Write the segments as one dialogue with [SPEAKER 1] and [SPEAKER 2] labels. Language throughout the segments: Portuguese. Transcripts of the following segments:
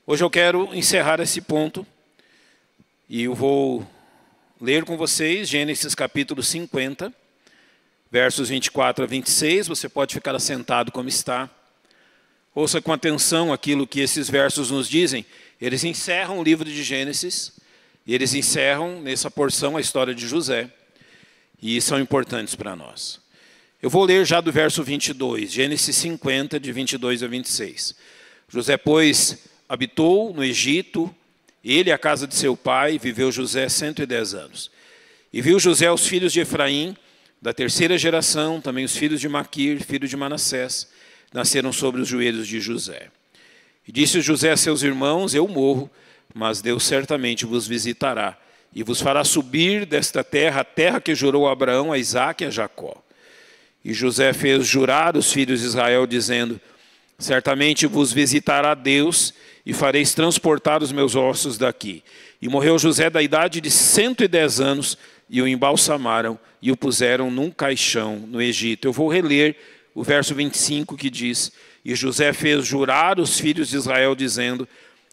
[SPEAKER 1] Hoje eu quero encerrar esse ponto e eu vou ler com vocês Gênesis capítulo 50, versos 24 a 26. Você pode ficar assentado como está. Ouça com atenção aquilo que esses versos nos dizem. Eles encerram o livro de Gênesis e eles encerram nessa porção a história de José e são importantes para nós. Eu vou ler já do verso 22, Gênesis 50, de 22 a 26. José, pois, habitou no Egito, ele e a casa de seu pai, viveu José 110 anos. E viu José os filhos de Efraim, da terceira geração, também os filhos de Maquir, filho de Manassés, nasceram sobre os joelhos de José. E disse José a seus irmãos, eu morro, mas Deus certamente vos visitará, e vos fará subir desta terra, a terra que jurou a Abraão, a Isaque e a Jacó. E José fez jurar os filhos de Israel, dizendo, certamente vos visitará Deus, e fareis transportar os meus ossos daqui. E morreu José da idade de 110 anos, e o embalsamaram, e o puseram num caixão no Egito. Eu vou reler o verso 25 que diz, e José fez jurar os filhos de Israel, dizendo,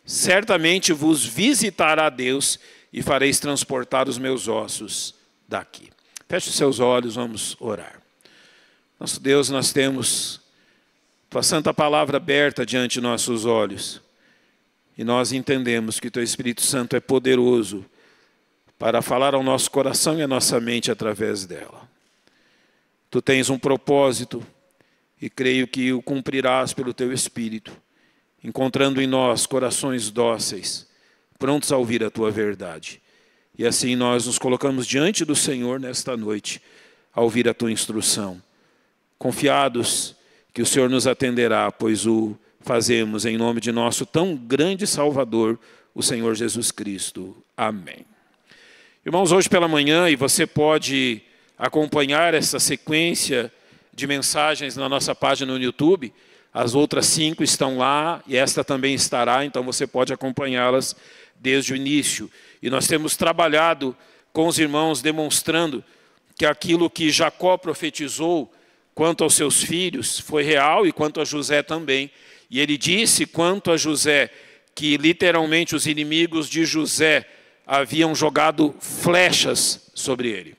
[SPEAKER 1] certamente vos visitará Deus, e fareis transportar os meus ossos daqui. Feche os seus olhos, vamos orar. Nosso Deus, nós temos Tua santa palavra aberta diante de nossos olhos. E nós entendemos que Teu Espírito Santo é poderoso para falar ao nosso coração e à nossa mente através dela. Tu tens um propósito e creio que o cumprirás pelo Teu Espírito, encontrando em nós corações dóceis, prontos a ouvir a Tua verdade. E assim nós nos colocamos diante do Senhor nesta noite, a ouvir a Tua instrução, confiados que o Senhor nos atenderá, pois o fazemos em nome de nosso tão grande Salvador, o Senhor Jesus Cristo. Amém. Irmãos, hoje pela manhã, e você pode acompanhar essa sequência de mensagens na nossa página no YouTube, as outras 5 estão lá e esta também estará, então você pode acompanhá-las desde o início. E nós temos trabalhado com os irmãos demonstrando que aquilo que Jacó profetizou quanto aos seus filhos foi real e quanto a José também. E ele disse quanto a José que literalmente os inimigos de José haviam jogado flechas sobre ele.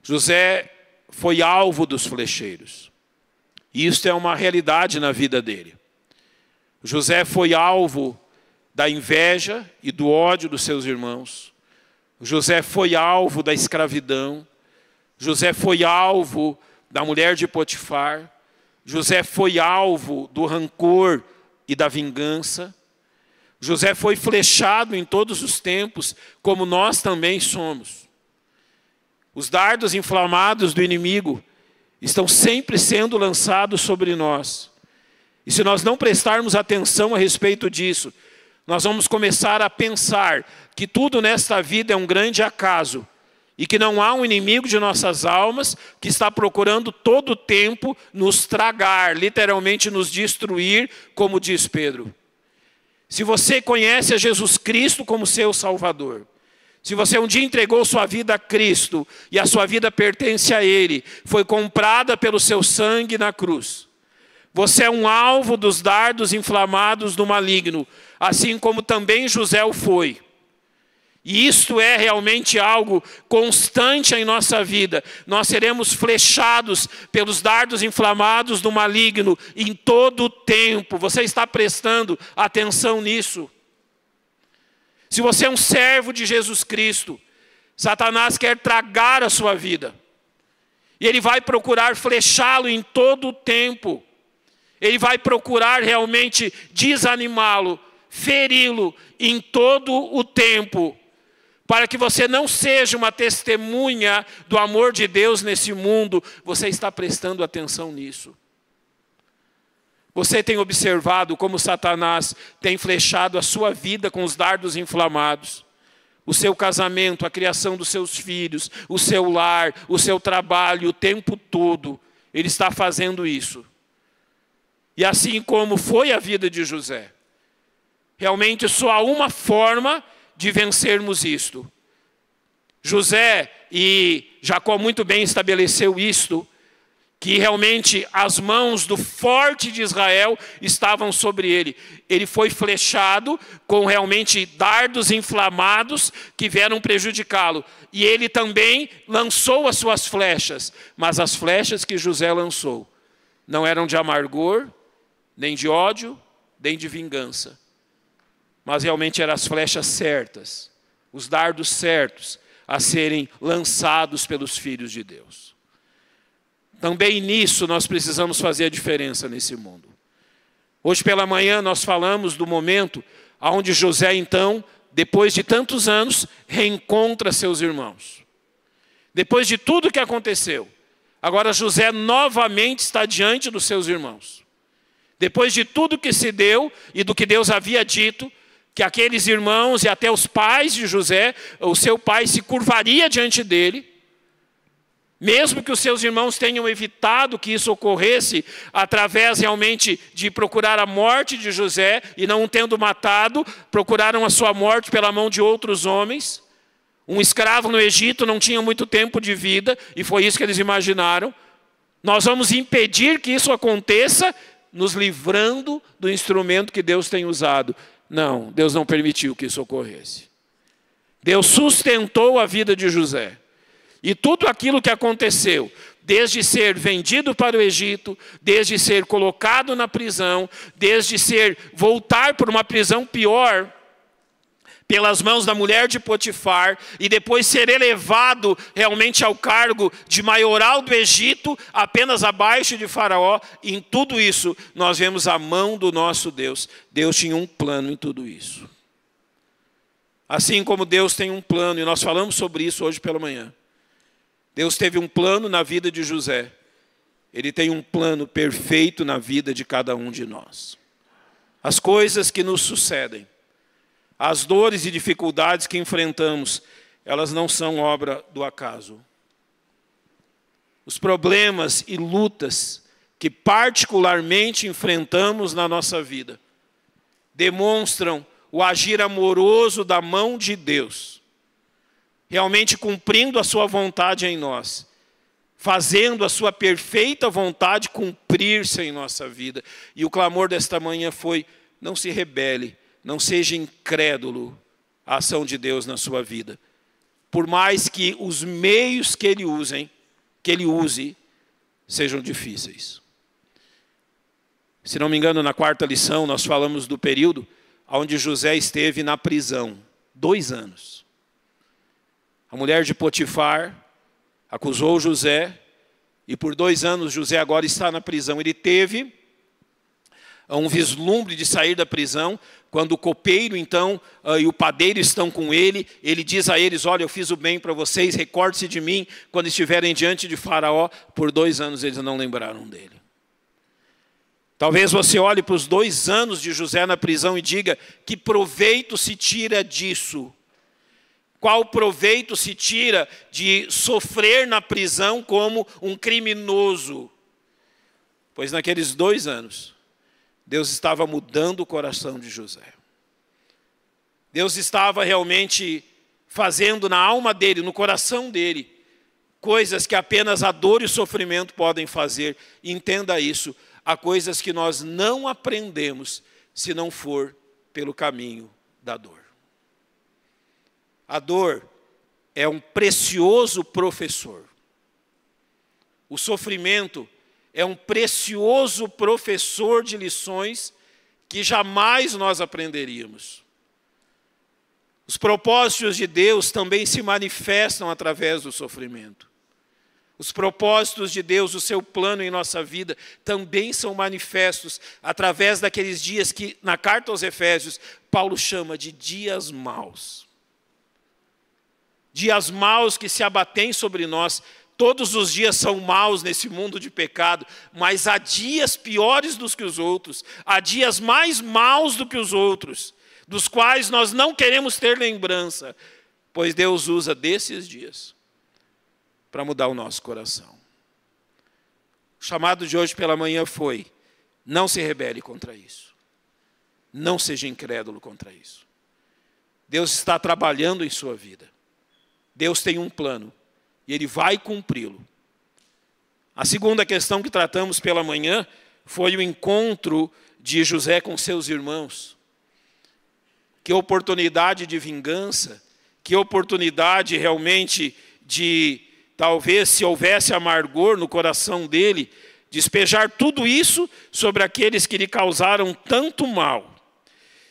[SPEAKER 1] José foi alvo dos flecheiros. E isso é uma realidade na vida dele. José foi alvo da inveja e do ódio dos seus irmãos. José foi alvo da escravidão. José foi alvo da mulher de Potifar. José foi alvo do rancor e da vingança. José foi flechado em todos os tempos, como nós também somos. Os dardos inflamados do inimigo estão sempre sendo lançados sobre nós. E se nós não prestarmos atenção a respeito disso, nós vamos começar a pensar que tudo nesta vida é um grande acaso e que não há um inimigo de nossas almas que está procurando todo o tempo nos tragar, literalmente nos destruir, como diz Pedro. Se você conhece a Jesus Cristo como seu Salvador, se você um dia entregou sua vida a Cristo e a sua vida pertence a Ele, foi comprada pelo seu sangue na cruz, você é um alvo dos dardos inflamados do maligno, assim como também José o foi. E isto é realmente algo constante em nossa vida. Nós seremos flechados pelos dardos inflamados do maligno em todo o tempo. Você está prestando atenção nisso? Se você é um servo de Jesus Cristo, Satanás quer tragar a sua vida. E ele vai procurar flechá-lo em todo o tempo. Ele vai procurar realmente desanimá-lo, feri-lo em todo o tempo, para que você não seja uma testemunha do amor de Deus nesse mundo. Você está prestando atenção nisso? Você tem observado como Satanás tem flechado a sua vida com os dardos inflamados? O seu casamento, a criação dos seus filhos, o seu lar, o seu trabalho, o tempo todo. Ele está fazendo isso. E assim como foi a vida de José, realmente só há uma forma de vencermos isto. José e Jacó muito bem estabeleceu isto, que realmente as mãos do forte de Israel estavam sobre ele. Ele foi flechado com realmente dardos inflamados que vieram prejudicá-lo. E ele também lançou as suas flechas, mas as flechas que José lançou não eram de amargor, nem de ódio, nem de vingança. Mas realmente eram as flechas certas, os dardos certos a serem lançados pelos filhos de Deus. Também nisso nós precisamos fazer a diferença nesse mundo. Hoje pela manhã nós falamos do momento onde José então, depois de tantos anos, reencontra seus irmãos. Depois de tudo que aconteceu, agora José novamente está diante dos seus irmãos. Depois de tudo que se deu e do que Deus havia dito, que aqueles irmãos e até os pais de José, o seu pai se curvaria diante dele, mesmo que os seus irmãos tenham evitado que isso ocorresse, através realmente de procurar a morte de José, e não o tendo matado, procuraram a sua morte pela mão de outros homens. Um escravo no Egito não tinha muito tempo de vida, e foi isso que eles imaginaram. Nós vamos impedir que isso aconteça, nos livrando do instrumento que Deus tem usado. Não, Deus não permitiu que isso ocorresse. Deus sustentou a vida de José. E tudo aquilo que aconteceu, desde ser vendido para o Egito, desde ser colocado na prisão, desde voltar para uma prisão pior, pelas mãos da mulher de Potifar, e depois ser elevado realmente ao cargo de maioral do Egito, apenas abaixo de Faraó, em tudo isso nós vemos a mão do nosso Deus. Deus tinha um plano em tudo isso. Assim como Deus tem um plano, e nós falamos sobre isso hoje pela manhã. Deus teve um plano na vida de José. Ele tem um plano perfeito na vida de cada um de nós. As coisas que nos sucedem, as dores e dificuldades que enfrentamos, elas não são obra do acaso. Os problemas e lutas que particularmente enfrentamos na nossa vida demonstram o agir amoroso da mão de Deus, realmente cumprindo a sua vontade em nós, fazendo a sua perfeita vontade cumprir-se em nossa vida. E o clamor desta manhã foi: não se rebele, não seja incrédulo à ação de Deus na sua vida. Por mais que os meios que Ele use, sejam difíceis. Se não me engano, na quarta lição, nós falamos do período onde José esteve na prisão, 2 anos. A mulher de Potifar acusou José, e por 2 anos José agora está na prisão. Ele teve um vislumbre de sair da prisão, quando o copeiro então e o padeiro estão com ele. Ele diz a eles: olha, eu fiz o bem para vocês, recorde-se de mim quando estiverem diante de Faraó. Por 2 anos eles não lembraram dele. Talvez você olhe para os 2 anos de José na prisão e diga: que proveito se tira disso? Qual proveito se tira de sofrer na prisão como um criminoso? Pois naqueles 2 anos, Deus estava mudando o coração de José. Deus estava realmente fazendo na alma dele, no coração dele, coisas que apenas a dor e o sofrimento podem fazer. Entenda isso, há coisas que nós não aprendemos se não for pelo caminho da dor. A dor é um precioso professor. O sofrimento é um precioso professor de lições que jamais nós aprenderíamos. Os propósitos de Deus também se manifestam através do sofrimento. Os propósitos de Deus, o seu plano em nossa vida, também são manifestos através daqueles dias que, na carta aos Efésios, Paulo chama de dias maus. Dias maus que se abatêm sobre nós. Todos os dias são maus nesse mundo de pecado, mas há dias piores do que os outros, há dias mais maus do que os outros, dos quais nós não queremos ter lembrança, pois Deus usa desses dias para mudar o nosso coração. O chamado de hoje pela manhã foi: não se rebele contra isso, não seja incrédulo contra isso. Deus está trabalhando em sua vida. Deus tem um plano e Ele vai cumpri-lo. A segunda questão que tratamos pela manhã foi o encontro de José com seus irmãos. Que oportunidade de vingança, que oportunidade realmente de, talvez se houvesse amargor no coração dele, despejar tudo isso sobre aqueles que lhe causaram tanto mal.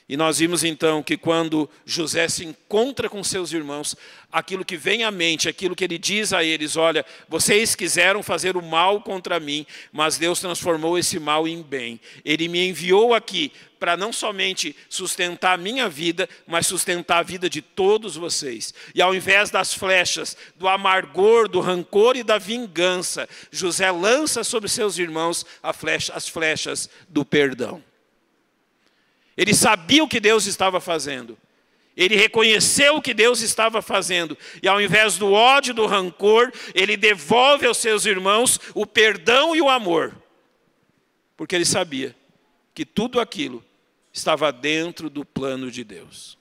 [SPEAKER 1] E nós vimos então que quando José se encontra com seus irmãos, aquilo que vem à mente, aquilo que ele diz a eles: olha, vocês quiseram fazer o mal contra mim, mas Deus transformou esse mal em bem. Ele me enviou aqui para não somente sustentar a minha vida, mas sustentar a vida de todos vocês. E ao invés das flechas, do amargor, do rancor e da vingança, José lança sobre seus irmãos as flechas do perdão. Ele sabia o que Deus estava fazendo. Ele reconheceu o que Deus estava fazendo. E ao invés do ódio e do rancor, ele devolve aos seus irmãos o perdão e o amor. Porque ele sabia que tudo aquilo estava dentro do plano de Deus.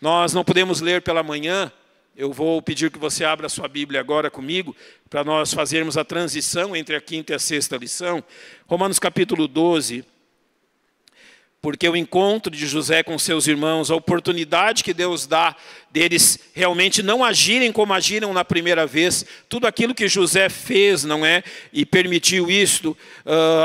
[SPEAKER 1] Nós não podemos ler pela manhã. Eu vou pedir que você abra a sua Bíblia agora comigo, para nós fazermos a transição entre a quinta e a sexta lição. Romanos capítulo 12. Porque o encontro de José com seus irmãos, a oportunidade que Deus dá deles realmente não agirem como agiram na primeira vez, tudo aquilo que José fez, não é? E permitiu isto,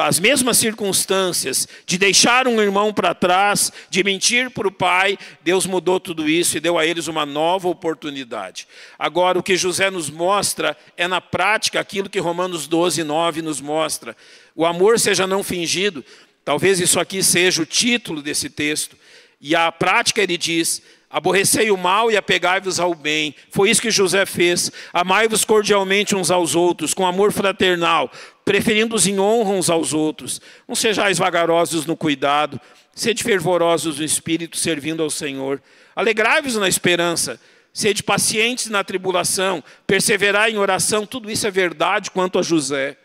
[SPEAKER 1] as mesmas circunstâncias, de deixar um irmão para trás, de mentir para o pai, Deus mudou tudo isso e deu a eles uma nova oportunidade. Agora, o que José nos mostra é na prática aquilo que Romanos 12, 9 nos mostra. O amor seja não fingido. Talvez isso aqui seja o título desse texto. E a prática ele diz: aborrecei o mal e apegai-vos ao bem. Foi isso que José fez. Amai-vos cordialmente uns aos outros, com amor fraternal, preferindo-os em honra uns aos outros. Não sejais vagarosos no cuidado, sede fervorosos no espírito, servindo ao Senhor. Alegrai-vos na esperança, sede pacientes na tribulação, perseverai em oração. Tudo isso é verdade quanto a José.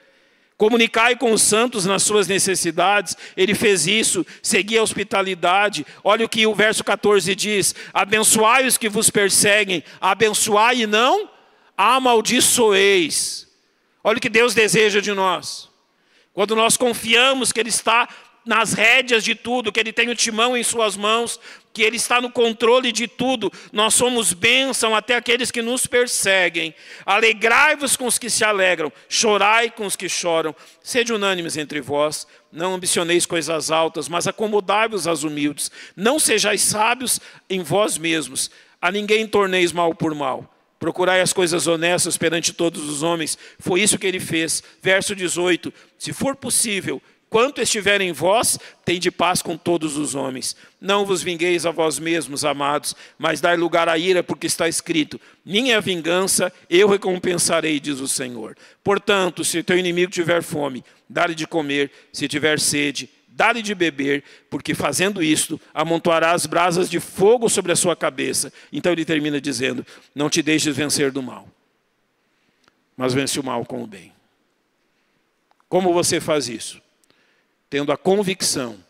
[SPEAKER 1] Comunicai com os santos nas suas necessidades. Ele fez isso, seguia a hospitalidade. Olha o que o verso 14 diz: abençoai os que vos perseguem, abençoai e não amaldiçoeis. Olha o que Deus deseja de nós. Quando nós confiamos que Ele está nas rédeas de tudo, que Ele tem o timão em suas mãos, que Ele está no controle de tudo, nós somos bênção até aqueles que nos perseguem. Alegrai-vos com os que se alegram, chorai com os que choram. Sede unânimes entre vós, não ambicioneis coisas altas, mas acomodai-vos aos humildes. Não sejais sábios em vós mesmos, a ninguém torneis mal por mal. Procurai as coisas honestas perante todos os homens. Foi isso que ele fez. Verso 18, se for possível, quanto estiver em vós, tende paz com todos os homens. Não vos vingueis a vós mesmos, amados, mas dai lugar à ira, porque está escrito: minha é a vingança, eu recompensarei, diz o Senhor. Portanto, se teu inimigo tiver fome, dá-lhe de comer; se tiver sede, dá-lhe de beber, porque fazendo isto, amontoarás brasas de fogo sobre a sua cabeça. Então ele termina dizendo: não te deixes vencer do mal, mas vence o mal com o bem. Como você faz isso? Tendo a convicção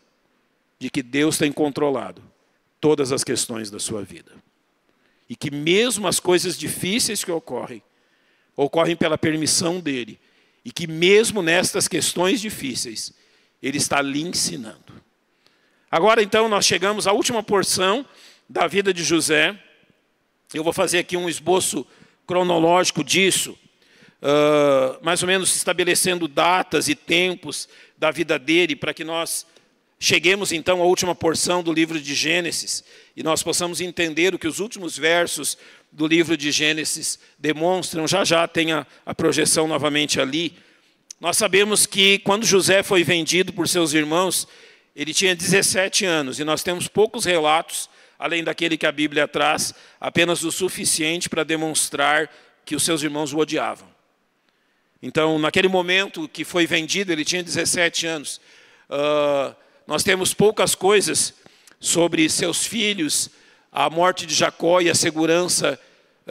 [SPEAKER 1] de que Deus tem controlado todas as questões da sua vida. E que mesmo as coisas difíceis que ocorrem pela permissão dEle. E que mesmo nestas questões difíceis, Ele está lhe ensinando. Agora então nós chegamos à última porção da vida de José. Eu vou fazer aqui um esboço cronológico disso. Mais ou menos estabelecendo datas e tempos da vida dele, para que nós cheguemos então à última porção do livro de Gênesis, e nós possamos entender o que os últimos versos do livro de Gênesis demonstram. Já tem a projeção novamente ali. Nós sabemos que quando José foi vendido por seus irmãos, ele tinha 17 anos, e nós temos poucos relatos, além daquele que a Bíblia traz, apenas o suficiente para demonstrar que os seus irmãos o odiavam. Então, naquele momento que foi vendido, ele tinha 17 anos. Nós temos poucas coisas sobre seus filhos, a morte de Jacó e a segurança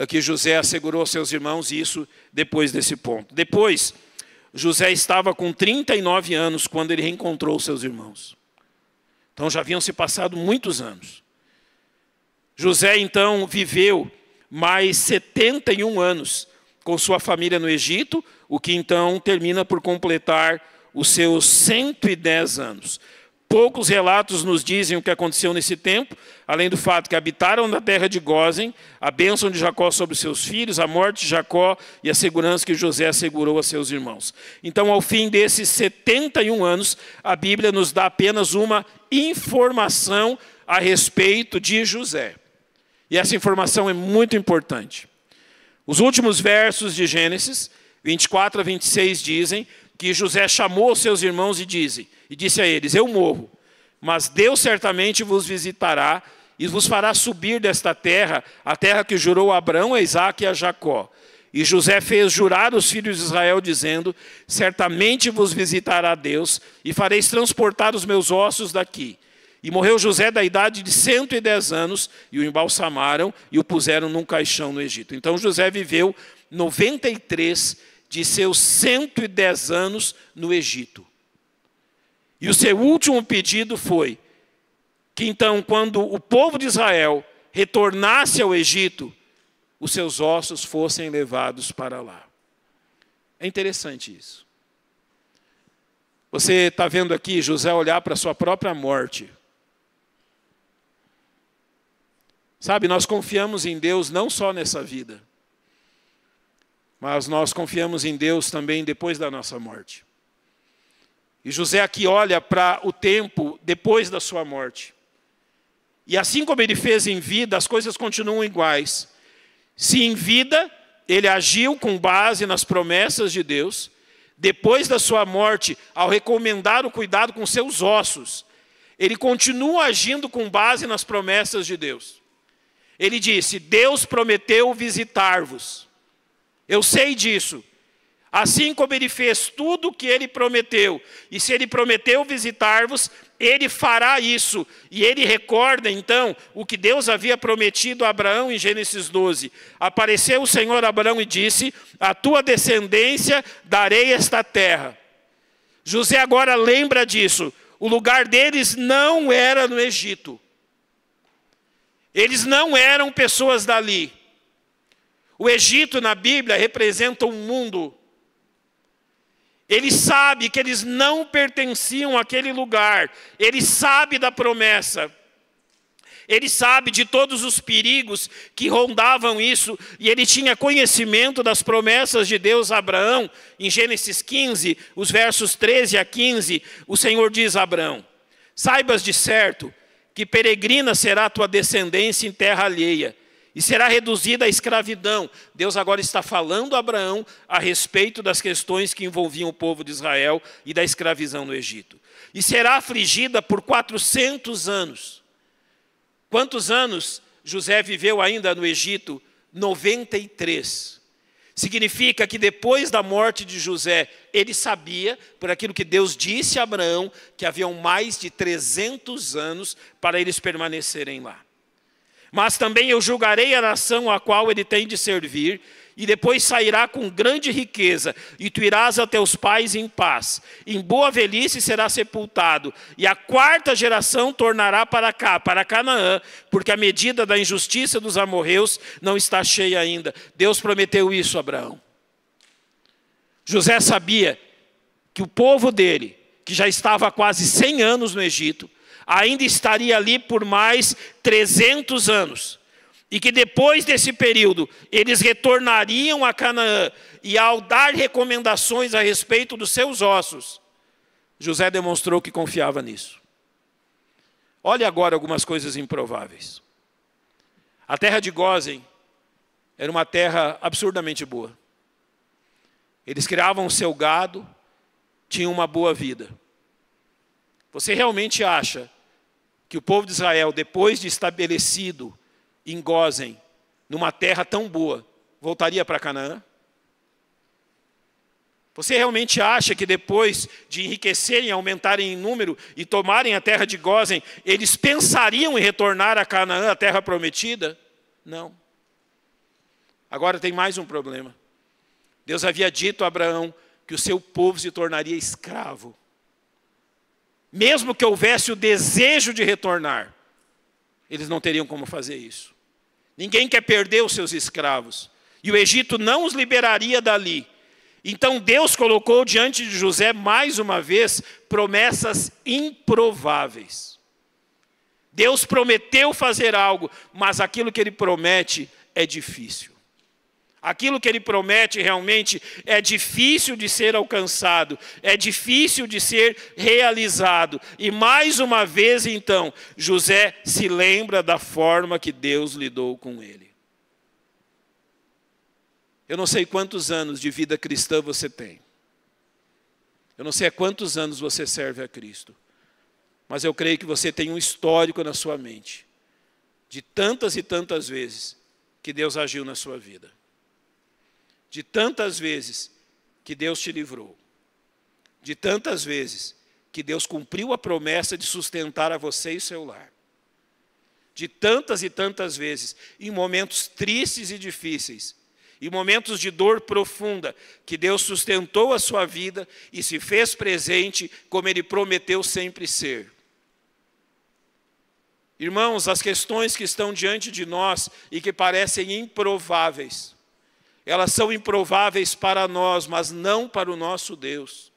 [SPEAKER 1] que José assegurou aos seus irmãos, e isso depois desse ponto. Depois, José estava com 39 anos quando ele reencontrou seus irmãos. Então, já haviam se passado muitos anos. José, então, viveu mais 71 anos com sua família no Egito, o que então termina por completar os seus 110 anos. Poucos relatos nos dizem o que aconteceu nesse tempo, além do fato que habitaram na terra de Gósen, a bênção de Jacó sobre seus filhos, a morte de Jacó e a segurança que José assegurou a seus irmãos. Então, ao fim desses 71 anos, a Bíblia nos dá apenas uma informação a respeito de José. E essa informação é muito importante. Os últimos versos de Gênesis, 24 a 26, dizem que José chamou seus irmãos e disse a eles: eu morro, mas Deus certamente vos visitará e vos fará subir desta terra, a terra que jurou a Abraão, a Isaque e a Jacó. E José fez jurar os filhos de Israel, dizendo: certamente vos visitará Deus, e fareis transportar os meus ossos daqui. E morreu José da idade de 110 anos, e o embalsamaram e o puseram num caixão no Egito. Então José viveu 93 de seus 110 anos no Egito. E o seu último pedido foi que então, quando o povo de Israel retornasse ao Egito, os seus ossos fossem levados para lá. É interessante isso. Você está vendo aqui José olhar para a sua própria morte. Sabe, nós confiamos em Deus não só nessa vida, mas nós confiamos em Deus também depois da nossa morte. E José aqui olha para o tempo depois da sua morte. E assim como ele fez em vida, as coisas continuam iguais. Se em vida ele agiu com base nas promessas de Deus, depois da sua morte, ao recomendar o cuidado com seus ossos, ele continua agindo com base nas promessas de Deus. Ele disse: Deus prometeu visitar-vos. Eu sei disso. Assim como ele fez tudo o que ele prometeu, e se ele prometeu visitar-vos, ele fará isso. E ele recorda então o que Deus havia prometido a Abraão em Gênesis 12. Apareceu o Senhor a Abraão e disse: a tua descendência darei esta terra. José agora lembra disso. O lugar deles não era no Egito. Eles não eram pessoas dali. O Egito na Bíblia representa um mundo. Ele sabe que eles não pertenciam àquele lugar. Ele sabe da promessa. Ele sabe de todos os perigos que rondavam isso. E ele tinha conhecimento das promessas de Deus a Abraão. Em Gênesis 15, os versos 13 a 15, o Senhor diz a Abraão: saibas de certo que peregrina será a tua descendência em terra alheia, e será reduzida à escravidão. Deus agora está falando a Abraão a respeito das questões que envolviam o povo de Israel e da escravidão no Egito. E será afligida por 400 anos. Quantos anos José viveu ainda no Egito? 93. Significa que depois da morte de José, ele sabia, por aquilo que Deus disse a Abraão, que haviam mais de 300 anos para eles permanecerem lá. Mas também eu julgarei a nação a qual ele tem de servir, e depois sairá com grande riqueza, e tu irás a teus pais em paz. Em boa velhice será sepultado, e a quarta geração tornará para cá, para Canaã, porque a medida da injustiça dos amorreus não está cheia ainda. Deus prometeu isso a Abraão. José sabia que o povo dele, que já estava há quase 100 anos no Egito, ainda estaria ali por mais 300 anos. E que depois desse período, eles retornariam a Canaã. E ao dar recomendações a respeito dos seus ossos, José demonstrou que confiava nisso. Olhe agora algumas coisas improváveis. A terra de Gósen era uma terra absurdamente boa. Eles criavam o seu gado, tinham uma boa vida. Você realmente acha que o povo de Israel, depois de estabelecido em Gósen, numa terra tão boa, voltaria para Canaã? Você realmente acha que depois de enriquecerem, aumentarem em número e tomarem a terra de Gósen, eles pensariam em retornar a Canaã, a terra prometida? Não. Agora tem mais um problema. Deus havia dito a Abraão que o seu povo se tornaria escravo. Mesmo que houvesse o desejo de retornar, eles não teriam como fazer isso. Ninguém quer perder os seus escravos. E o Egito não os liberaria dali. Então Deus colocou diante de José, mais uma vez, promessas improváveis. Deus prometeu fazer algo, mas aquilo que Ele promete é difícil. Aquilo que Ele promete realmente é difícil de ser alcançado, é difícil de ser realizado. E mais uma vez, então, José se lembra da forma que Deus lidou com ele. Eu não sei quantos anos de vida cristã você tem. Eu não sei há quantos anos você serve a Cristo. Mas eu creio que você tem um histórico na sua mente de tantas e tantas vezes que Deus agiu na sua vida. De tantas vezes que Deus te livrou. De tantas vezes que Deus cumpriu a promessa de sustentar a você e seu lar. De tantas e tantas vezes, em momentos tristes e difíceis, em momentos de dor profunda, que Deus sustentou a sua vida e se fez presente como Ele prometeu sempre ser. Irmãos, as questões que estão diante de nós e que parecem improváveis, elas são improváveis para nós, mas não para o nosso Deus.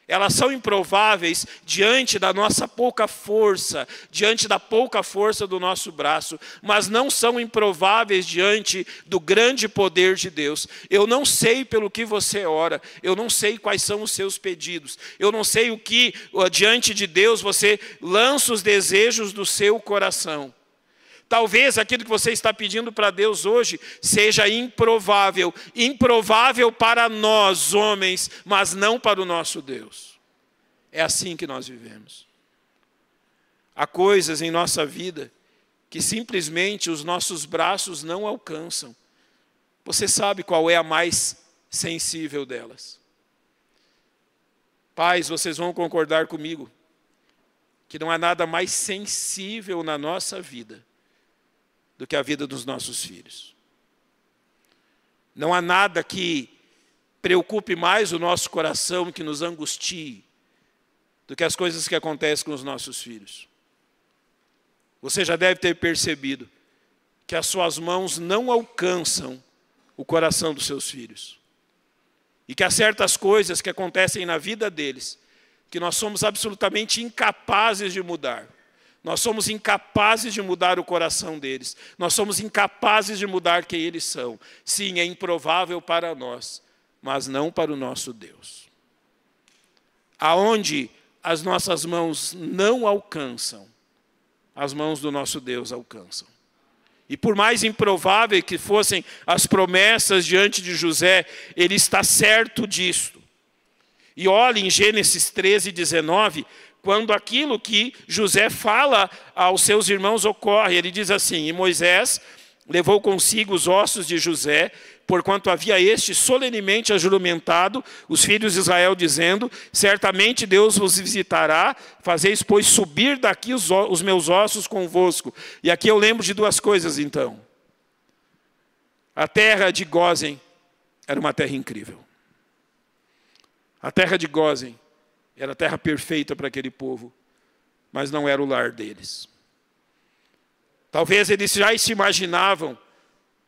[SPEAKER 1] Elas são improváveis diante da nossa pouca força, diante da pouca força do nosso braço, mas não são improváveis diante do grande poder de Deus. Eu não sei pelo que você ora, eu não sei quais são os seus pedidos, eu não sei o que diante de Deus você lança os desejos do seu coração. Talvez aquilo que você está pedindo para Deus hoje seja improvável. Improvável para nós, homens, mas não para o nosso Deus. É assim que nós vivemos. Há coisas em nossa vida que simplesmente os nossos braços não alcançam. Você sabe qual é a mais sensível delas? Pais, vocês vão concordar comigo que não há nada mais sensível na nossa vida do que a vida dos nossos filhos. Não há nada que preocupe mais o nosso coração e que nos angustie do que as coisas que acontecem com os nossos filhos. Você já deve ter percebido que as suas mãos não alcançam o coração dos seus filhos. E que há certas coisas que acontecem na vida deles que nós somos absolutamente incapazes de mudar. Nós somos incapazes de mudar o coração deles. Nós somos incapazes de mudar quem eles são. Sim, é improvável para nós, mas não para o nosso Deus. Aonde as nossas mãos não alcançam, as mãos do nosso Deus alcançam. E por mais improvável que fossem as promessas diante de José, ele está certo disto. E olhe em Gênesis 13:19, quando aquilo que José fala aos seus irmãos ocorre. Ele diz assim: e Moisés levou consigo os ossos de José, porquanto havia este solenemente ajuramentado os filhos de Israel, dizendo: certamente Deus vos visitará, fazeis, pois, subir daqui os meus ossos convosco. E aqui eu lembro de duas coisas, então. A terra de Gósen era uma terra incrível. A terra de Gósen era a terra perfeita para aquele povo, mas não era o lar deles. Talvez eles já se imaginavam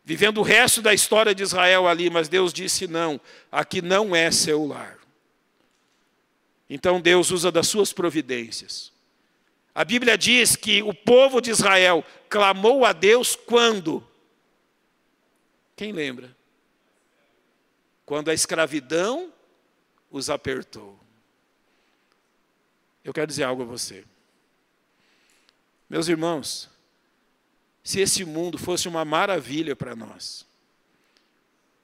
[SPEAKER 1] vivendo o resto da história de Israel ali, mas Deus disse: não, aqui não é seu lar. Então Deus usa das suas providências. A Bíblia diz que o povo de Israel clamou a Deus quando? Quem lembra? Quando a escravidão os apertou. Eu quero dizer algo a você. Meus irmãos, se esse mundo fosse uma maravilha para nós,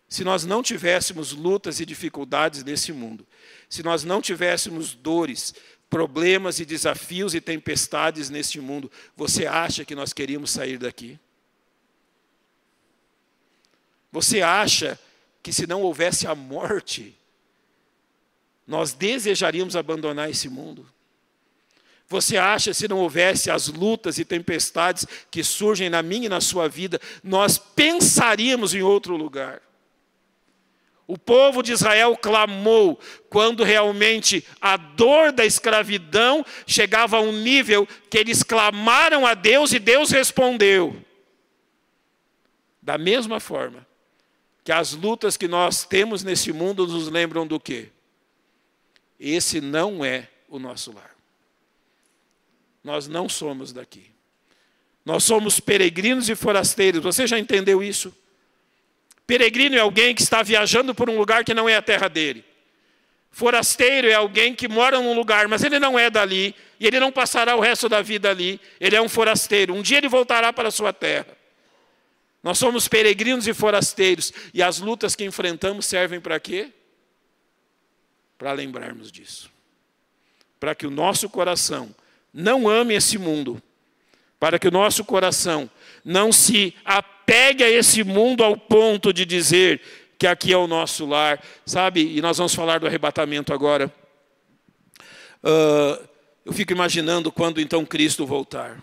[SPEAKER 1] se nós não tivéssemos lutas e dificuldades nesse mundo, se nós não tivéssemos dores, problemas e desafios e tempestades neste mundo, você acha que nós queríamos sair daqui? Você acha que se não houvesse a morte, nós desejaríamos abandonar esse mundo? Você acha, se não houvesse as lutas e tempestades que surgem na minha e na sua vida, nós pensaríamos em outro lugar? O povo de Israel clamou quando realmente a dor da escravidão chegava a um nível que eles clamaram a Deus e Deus respondeu. Da mesma forma, que as lutas que nós temos nesse mundo nos lembram do quê? Esse não é o nosso lar. Nós não somos daqui. Nós somos peregrinos e forasteiros. Você já entendeu isso? Peregrino é alguém que está viajando por um lugar que não é a terra dele. Forasteiro é alguém que mora num lugar, mas ele não é dali, e ele não passará o resto da vida ali. Ele é um forasteiro. Um dia ele voltará para a sua terra. Nós somos peregrinos e forasteiros, e as lutas que enfrentamos servem para quê? Para lembrarmos disso. Para que o nosso coração não ame esse mundo, para que o nosso coração não se apegue a esse mundo ao ponto de dizer que aqui é o nosso lar, sabe? E nós vamos falar do arrebatamento agora. Eu fico imaginando quando então Cristo voltar.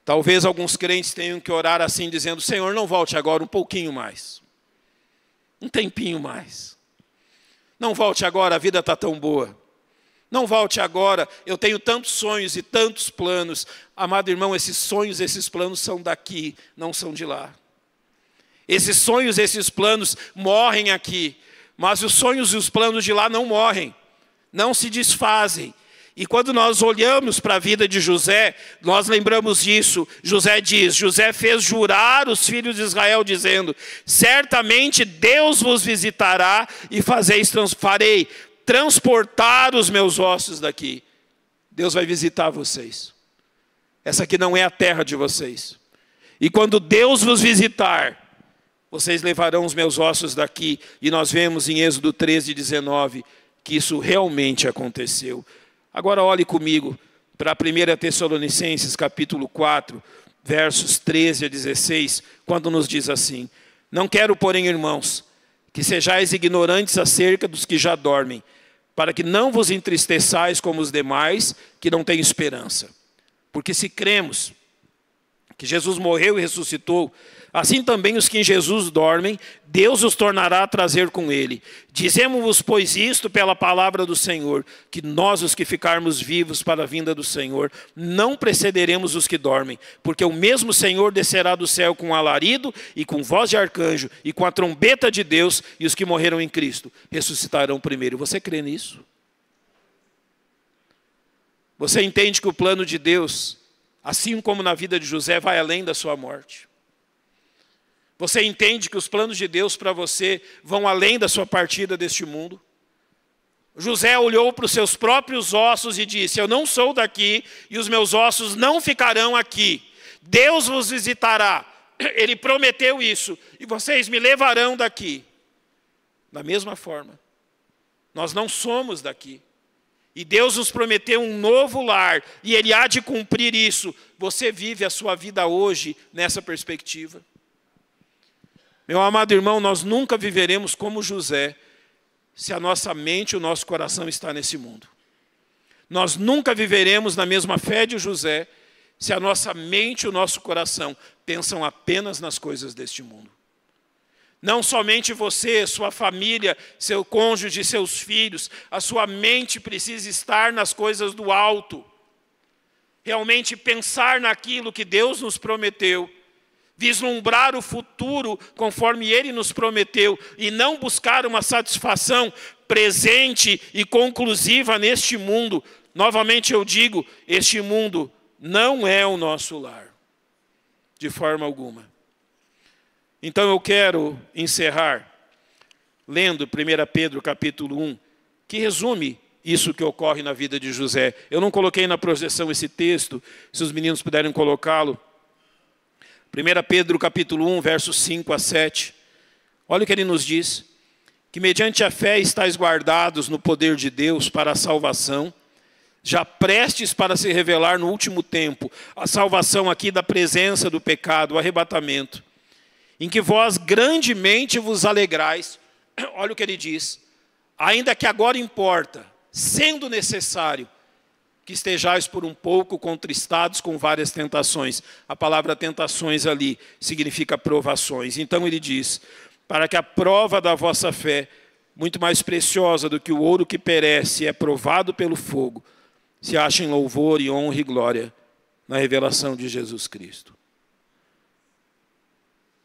[SPEAKER 1] Talvez alguns crentes tenham que orar assim, dizendo: Senhor, não volte agora, um pouquinho mais. Um tempinho mais. Não volte agora, a vida está tão boa. Não volte agora, eu tenho tantos sonhos e tantos planos. Amado irmão, esses sonhos, esses planos são daqui, não são de lá. Esses sonhos, esses planos morrem aqui, mas os sonhos e os planos de lá não morrem, não se desfazem. E quando nós olhamos para a vida de José, nós lembramos disso. José diz, José fez jurar os filhos de Israel, dizendo: certamente Deus vos visitará e farei transportar os meus ossos daqui. Deus vai visitar vocês. Essa aqui não é a terra de vocês. E quando Deus vos visitar, vocês levarão os meus ossos daqui. E nós vemos em Êxodo 13:19 que isso realmente aconteceu. Agora olhe comigo para 1 Tessalonicenses capítulo 4, versos 13 a 16, quando nos diz assim: não quero, porém, irmãos, que sejais ignorantes acerca dos que já dormem, para que não vos entristeçais como os demais, que não têm esperança. Porque se cremos que Jesus morreu e ressuscitou, assim também os que em Jesus dormem, Deus os tornará a trazer com ele. Dizemos-vos, pois, isto pela palavra do Senhor, que nós, os que ficarmos vivos para a vinda do Senhor, não precederemos os que dormem, porque o mesmo Senhor descerá do céu com alarido e com voz de arcanjo e com a trombeta de Deus, e os que morreram em Cristo ressuscitarão primeiro. Você crê nisso? Você entende que o plano de Deus, assim como na vida de José, vai além da sua morte? Você entende que os planos de Deus para você vão além da sua partida deste mundo? José olhou para os seus próprios ossos e disse: eu não sou daqui e os meus ossos não ficarão aqui. Deus vos visitará. Ele prometeu isso. E vocês me levarão daqui. Da mesma forma, nós não somos daqui. E Deus nos prometeu um novo lar. E Ele há de cumprir isso. Você vive a sua vida hoje nessa perspectiva? Meu amado irmão, nós nunca viveremos como José se a nossa mente e o nosso coração está nesse mundo. Nós nunca viveremos na mesma fé de José se a nossa mente e o nosso coração pensam apenas nas coisas deste mundo. Não somente você, sua família, seu cônjuge, seus filhos, a sua mente precisa estar nas coisas do alto. Realmente pensar naquilo que Deus nos prometeu. Vislumbrar o futuro conforme Ele nos prometeu e não buscar uma satisfação presente e conclusiva neste mundo. Novamente eu digo, este mundo não é o nosso lar, de forma alguma. Então eu quero encerrar lendo 1 Pedro capítulo 1, que resume isso que ocorre na vida de José. Eu não coloquei na projeção esse texto, se os meninos puderem colocá-lo. 1 Pedro capítulo 1, versos 5 a 7. Olha o que ele nos diz: que mediante a fé estáis guardados no poder de Deus para a salvação, já prestes para se revelar no último tempo, a salvação aqui da presença do pecado, o arrebatamento, em que vós grandemente vos alegrais. Olha o que ele diz: ainda que agora importa, sendo necessário, que estejais por um pouco contristados com várias tentações. A palavra tentações ali significa provações. Então ele diz: para que a prova da vossa fé, muito mais preciosa do que o ouro que perece, é provado pelo fogo, se achem louvor e honra e glória na revelação de Jesus Cristo.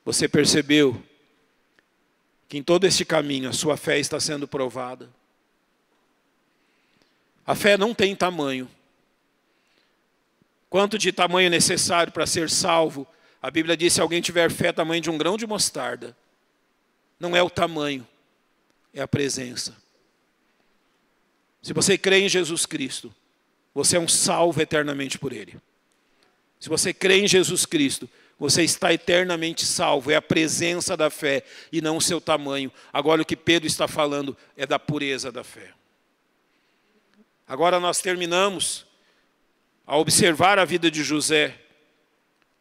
[SPEAKER 1] você percebeu que em todo este caminho a sua fé está sendo provada? A fé não tem tamanho. Quanto de tamanho necessário para ser salvo? A Bíblia diz: se alguém tiver fé tamanho de um grão de mostarda. Não é o tamanho, é a presença. Se você crê em Jesus Cristo, você é um salvo eternamente por Ele. Se você crê em Jesus Cristo, você está eternamente salvo. É a presença da fé e não o seu tamanho. Agora o que Pedro está falando é da pureza da fé. Agora nós terminamos a observar a vida de José,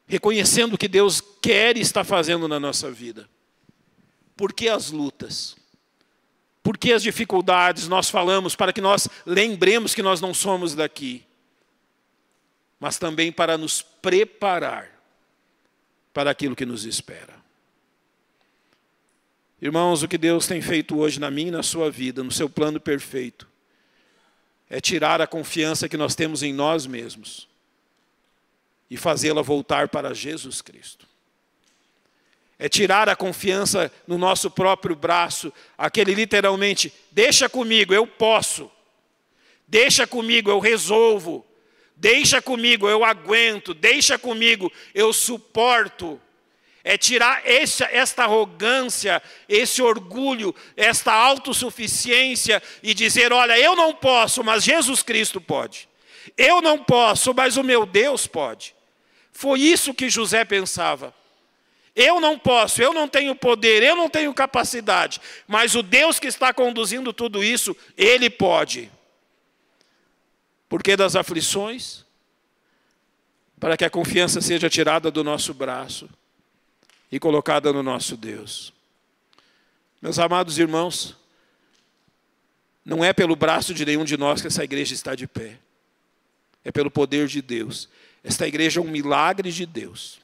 [SPEAKER 1] reconhecendo o que Deus quer e está fazendo na nossa vida. Por que as lutas? Por que as dificuldades? Nós falamos para que nós lembremos que nós não somos daqui, mas também para nos preparar para aquilo que nos espera. Irmãos, o que Deus tem feito hoje na minha e na sua vida, no seu plano perfeito, é tirar a confiança que nós temos em nós mesmos e fazê-la voltar para Jesus Cristo. É tirar a confiança no nosso próprio braço, aquele literalmente, deixa comigo, eu posso. Deixa comigo, eu resolvo. Deixa comigo, eu aguento. Deixa comigo, eu suporto. É tirar esta arrogância, esse orgulho, esta autossuficiência e dizer: olha, eu não posso, mas Jesus Cristo pode. Eu não posso, mas o meu Deus pode. Foi isso que José pensava. Eu não posso, eu não tenho poder, eu não tenho capacidade, mas o Deus que está conduzindo tudo isso, Ele pode. Por que das aflições? Para que a confiança seja tirada do nosso braço e colocada no nosso Deus. Meus amados irmãos, não é pelo braço de nenhum de nós que essa igreja está de pé. É pelo poder de Deus. Esta igreja é um milagre de Deus,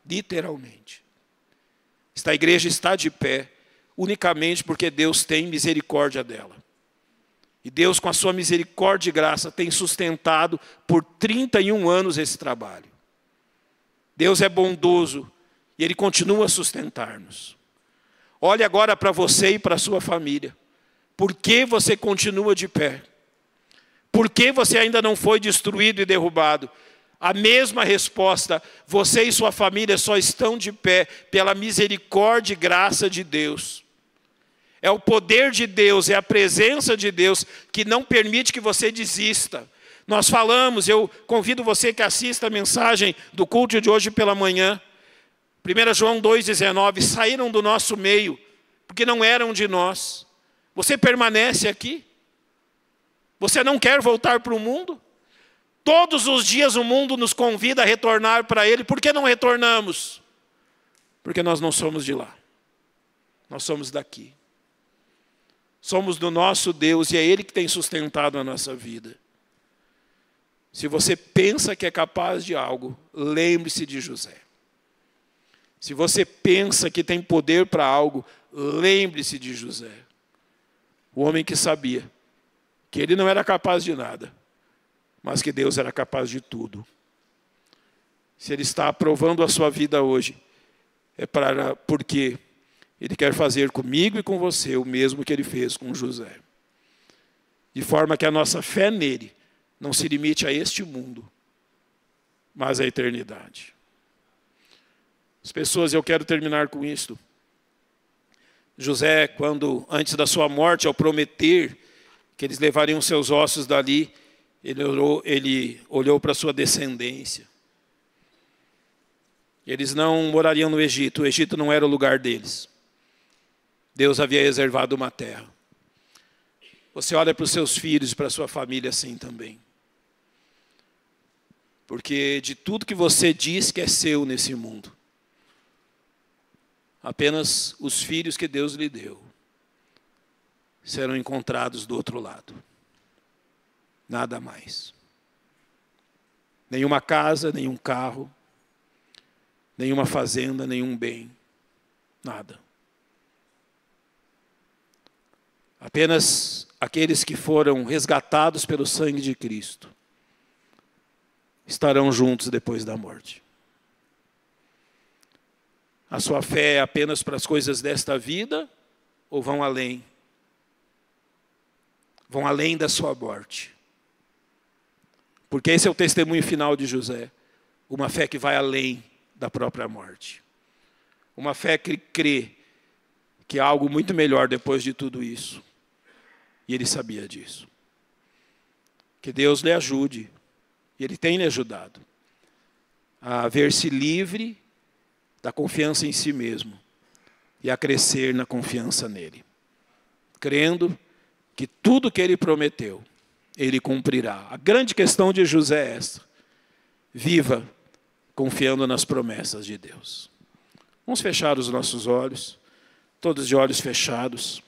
[SPEAKER 1] literalmente. Esta igreja está de pé unicamente porque Deus tem misericórdia dela. E Deus, com a sua misericórdia e graça, tem sustentado por 31 anos esse trabalho. Deus é bondoso e Ele continua a sustentar-nos. Olhe agora para você e para a sua família. Por que você continua de pé? Por que você ainda não foi destruído e derrubado? A mesma resposta: você e sua família só estão de pé pela misericórdia e graça de Deus. É o poder de Deus, é a presença de Deus que não permite que você desista. Nós falamos, eu convido você que assista a mensagem do culto de hoje pela manhã. 1 João 2,19, saíram do nosso meio, porque não eram de nós. Você permanece aqui? Você não quer voltar para o mundo? Todos os dias o mundo nos convida a retornar para Ele. Por que não retornamos? Porque nós não somos de lá. Nós somos daqui. Somos do nosso Deus e é Ele que tem sustentado a nossa vida. Se você pensa que é capaz de algo, lembre-se de José. Se você pensa que tem poder para algo, lembre-se de José. O homem que sabia que ele não era capaz de nada, mas que Deus era capaz de tudo. Se Ele está aprovando a sua vida hoje, é porque Ele quer fazer comigo e com você o mesmo que Ele fez com José. De forma que a nossa fé nele não se limite a este mundo, mas à eternidade. As pessoas, eu quero terminar com isto. José, antes da sua morte, ao prometer que eles levariam seus ossos dali, ele olhou para a sua descendência. Eles não morariam no Egito. O Egito não era o lugar deles. Deus havia reservado uma terra. Você olha para os seus filhos e para a sua família assim também. Porque de tudo que você diz que é seu nesse mundo, apenas os filhos que Deus lhe deu serão encontrados do outro lado. Nada mais. Nenhuma casa, nenhum carro, nenhuma fazenda, nenhum bem. Nada. Apenas aqueles que foram resgatados pelo sangue de Cristo estarão juntos depois da morte. A sua fé é apenas para as coisas desta vida ou vão além? Vão além da sua morte. Porque esse é o testemunho final de José. Uma fé que vai além da própria morte. Uma fé que crê que há algo muito melhor depois de tudo isso. E ele sabia disso. Que Deus lhe ajude, e Ele tem lhe ajudado, a ver-se livre da confiança em si mesmo e a crescer na confiança nele. Crendo que tudo que Ele prometeu, Ele cumprirá. A grande questão de José é essa. Viva confiando nas promessas de Deus. Vamos fechar os nossos olhos, todos de olhos fechados.